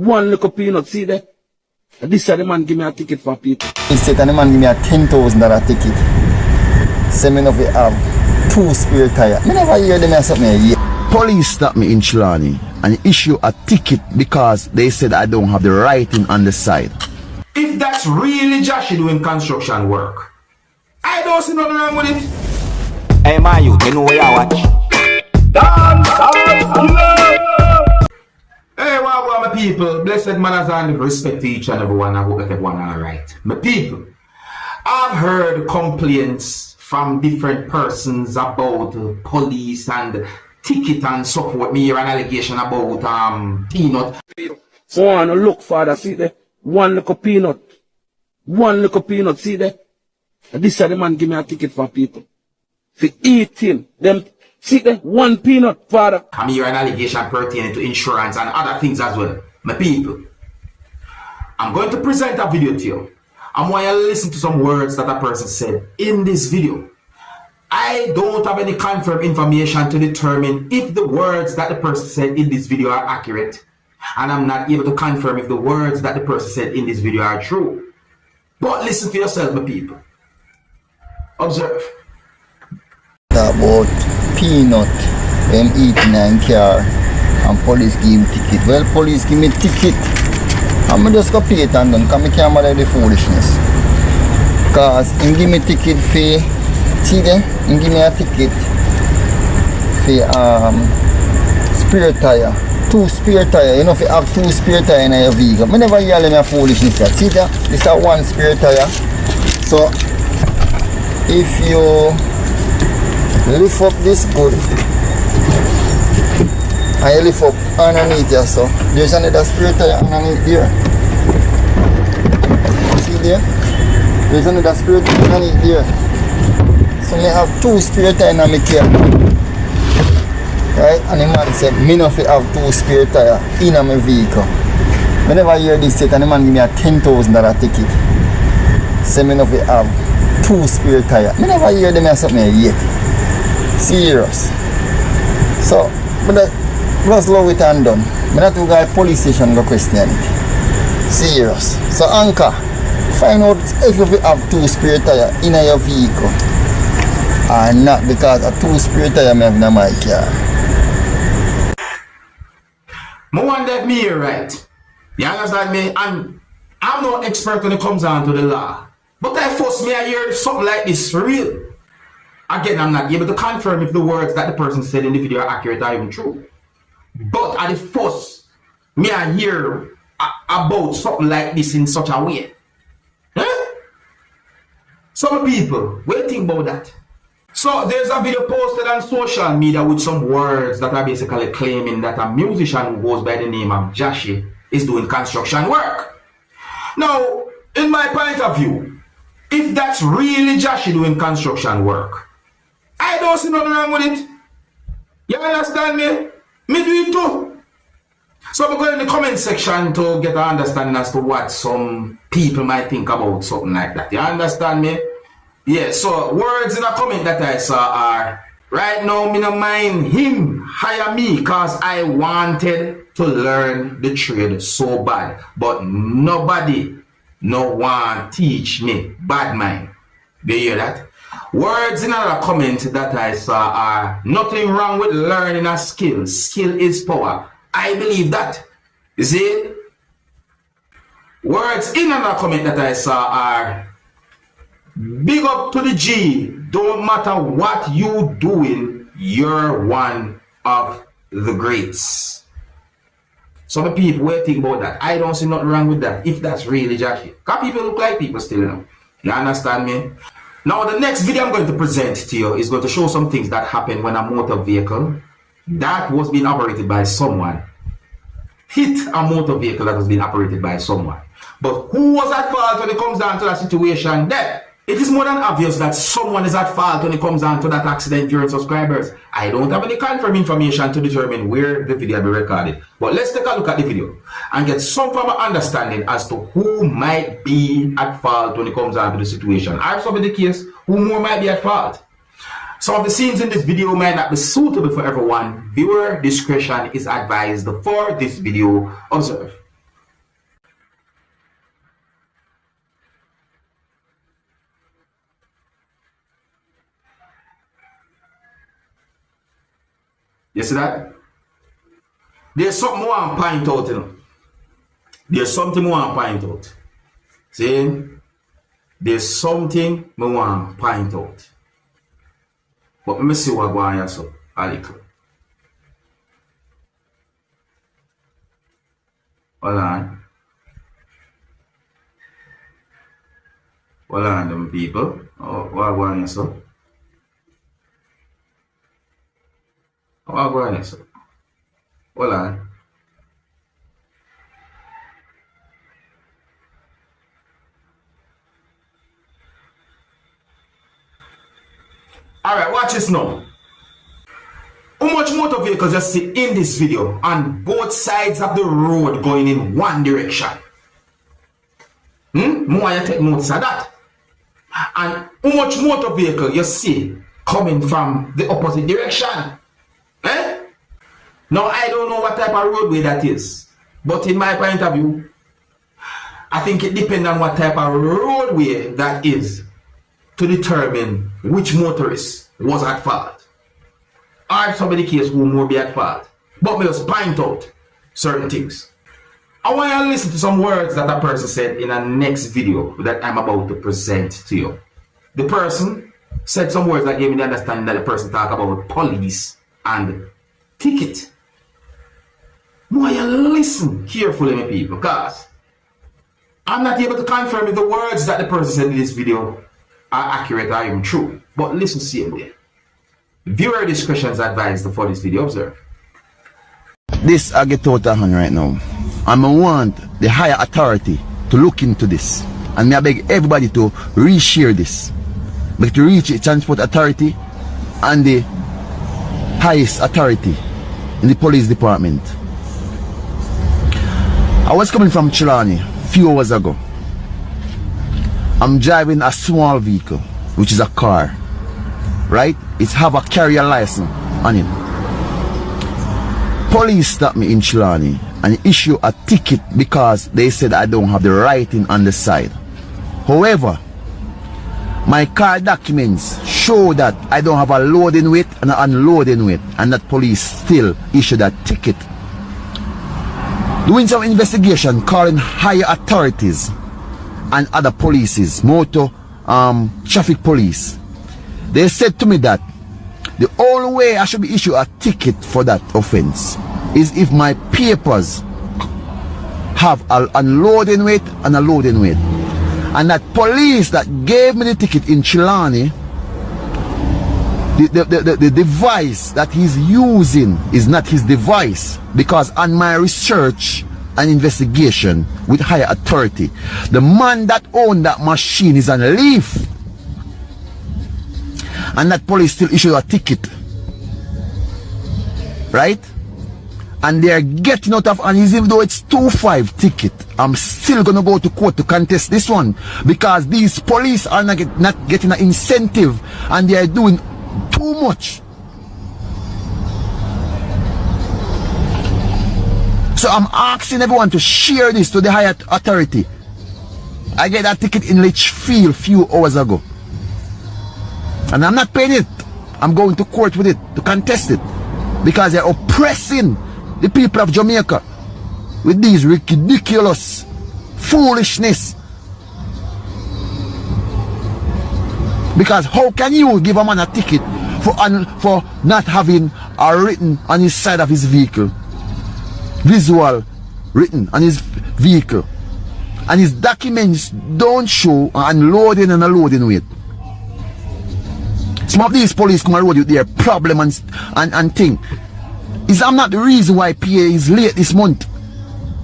one little peanut, see there? This is the man give me a ticket for people. He said, and the man give me a $10,000 ticket. Say me if we have 2 spare tires. I never hear them say something here. Police stopped me in Chilani and issue a ticket because they said I don't have the writing on the side. If that's really Jashii doing construction work, I don't see nothing wrong with it. Hey man, you know where I watch? Dancehall skilla. Hey, what my people? Blessed manners and respect to each and everyone. I hope that everyone are alright. My people, I've heard complaints from different persons about police and ticket and support me here an allegation about peanut. So I wanna look father, see there? One little peanut. One little peanut, see there? This is the man give me a ticket for people. For eating them. See there? One peanut, father. I'm here an allegation pertaining to insurance and other things as well. My people, I'm going to present a video to you. I want you to listen to some words that a person said in this video. I don't have any confirmed information to determine if the words that the person said in this video are accurate. And I'm not able to confirm if the words that the person said in this video are true. But listen for yourself, my people. Observe. About peanut them eating in car and police give him ticket. Well, police give me ticket. I'm just go pay it and done because I can't manage the foolishness. Because he give me ticket for, see there, he give me a ticket for spare tire. 2 spare tire. You know if you have 2 spare tire in your vehicle. I never hear them foolishness. See there, this is 1 spare tire. So if you lift up this good and you lift up underneath here, so there's another spare tire underneath there. See there? There's another spare tire underneath there. So I have 2 spare tires in my car. Right? And the man said, me not have 2 spare tires in my vehicle. I never hear this yet, and the man give me a $10,000 ticket. Say me not have 2 spare tires. I never hear them say something yet. Serious. So, but that was love it and done. I not to go to police station go question it. Serious. So anchor, find out if you have 2 spare tires in your vehicle. Or not, because a 2 spare tire I have in my car. I wonder if me here right. You understand me? I'm no expert when it comes down to the law. But I force me I hear something like this for real. Again, I'm not able to confirm if the words that the person said in the video are accurate or even true. But at the first, me I hear about something like this in such a way. Huh? Some people, what do you think about that? So there's a video posted on social media with some words that are basically claiming that a musician who goes by the name of Jashi is doing construction work. Now, in my point of view, if that's really Jashii doing construction work, I don't see nothing wrong with it. You understand me? Me do it too. So I'm going in the comment section to get an understanding as to what some people might think about something like that. You understand me? Yeah, so words in a comment that I saw are, right now me no mind him hire me cause I wanted to learn the trade so bad. But nobody no one teach me. Bad mind. Do you hear that? Words in another comment that I saw are, nothing wrong with learning a skill. Skill is power. I believe that. You see? Words in another comment that I saw are, big up to the G. Don't matter what you doing, you're one of the greats. Some people will think about that. I don't see nothing wrong with that if that's really Jashii. Because people look like people still, you know. You understand me? Now the next video I'm going to present to you is going to show some things that happen when a motor vehicle that was being operated by someone hit a motor vehicle that was being operated by someone. But who was at fault when it comes down to that situation there? It is more than obvious that someone is at fault when it comes down to that accident, viewers, subscribers. I don't have any confirmed information to determine where the video will be recorded. But let's take a look at the video and get some form of understanding as to who might be at fault when it comes down to the situation. I've solved the case, who more might be at fault. Some of the scenes in this video might not be suitable for everyone. Viewer discretion is advised for this video. Observe. You see that? There's something more I point out, you know. There's something more I point out. See? There's something I want to point out. But let me see what going on so a little. Hold on. Hold on, them people. Oh, what going on so? What going on so? Hold on. Alright, watch this now. How much motor vehicles you see in this video on both sides of the road going in one direction? More you take notice of that. And how much motor vehicle you see coming from the opposite direction? Now I don't know what type of roadway that is. But in my point of view, I think it depends on what type of roadway that is to determine which motorist was at fault. Or if somebody case who more be at fault. But me just point out certain things. I want you to listen to some words that a person said in a next video that I'm about to present to you. The person said some words that gave me the understanding that the person talked about police and ticket. I want you to listen carefully, my people, because I'm not able to confirm if the words that the person said in this video are accurate or even true. But listen to same way. Viewer discretion is advised for this video. Observe. This I get out of hand right now. I want the higher authority to look into this. And I beg everybody to reshare this. But to reach the transport authority and the highest authority in the police department. I was coming from Chilani a few hours ago. I'm driving a small vehicle, which is a car, right? It have a carrier license on it. Police stopped me in Chilani and issue a ticket because they said I don't have the writing on the side. However, my car documents show that I don't have a loading weight and an unloading weight, and that police still issued that ticket. Doing some investigation, calling higher authorities and other polices, motor, traffic police. They said to me that the only way I should be issued a ticket for that offense is if my papers have an unloading weight and a loading weight. And that police that gave me the ticket in Chilani, the device that he's using is not his device, because on my research and investigation with higher authority, the man that owned that machine is on leave, and that police still issued a ticket, right? And they're getting out of, and even though it's 2-5 ticket, I'm still gonna go to court to contest this one, because these police are not getting an incentive, and they are doing too much. So I'm asking everyone to share this to the higher authority. I get that ticket in Litchfield a few hours ago, and I'm not paying it. I'm going to court with it to contest it, because they're oppressing the people of Jamaica with these ridiculous foolishness. Because how can you give a man a ticket for not having a written on his side of his vehicle, visual written on his vehicle, and his documents don't show an unloading and a loading weight? Some of these police come and road with their problem and thing. I'm not the reason why PA is late this month,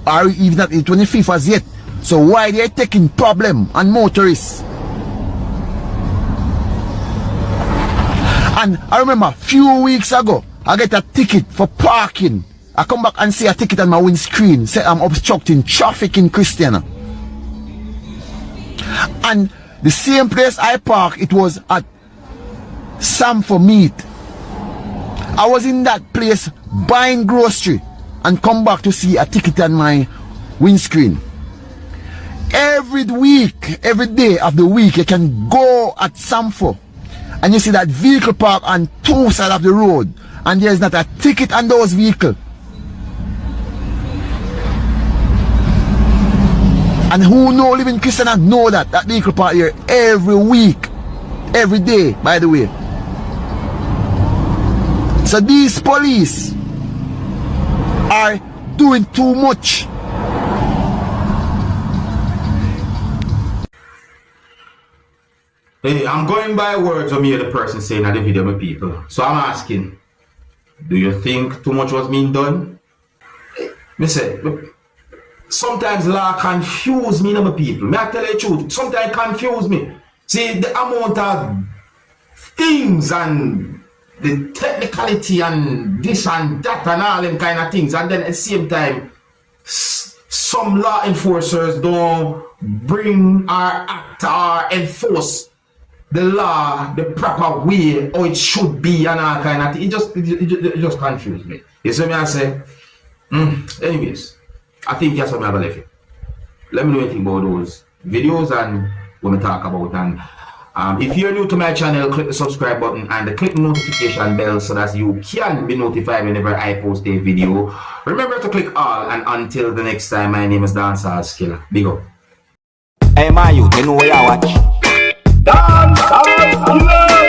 or even not the 25th as yet. So why they are taking problem on motorists? And I remember a few weeks ago, I get a ticket for parking. I come back and see a ticket on my windscreen, say I'm obstructing traffic in Christiana. And the same place I park, it was at Sam for Meat. I was in that place buying grocery and come back to see a ticket on my windscreen. Every week, every day of the week, you can go at Samfo and you see that vehicle park on two sides of the road, and there is not a ticket on those vehicles. And who know living Christian and know that vehicle part here every week, every day, by the way. So these police are doing too much. Hey, I'm going by words of me, the person saying at the video, my people. So I'm asking, do you think too much was being done? Me say, sometimes law confuse me, my people. May I tell you the truth? Sometimes confuse me. See, the amount of things and the technicality and this and that and all them kind of things. And then at the same time, some law enforcers don't bring or act or enforce the law the proper way or it should be and all kind of thing. It just confused me. You see me I say? Anyways, I think that's what I'm going to leave it. Let me know anything about those videos and what we talk about. And if you're new to my channel, click the subscribe button and click the notification bell so that you can be notified whenever I post a video. Remember to click all, and until the next time, my name is Dancehall Skilla. Big up. Hey, my youth, you know where you watch. Dancehall skilla.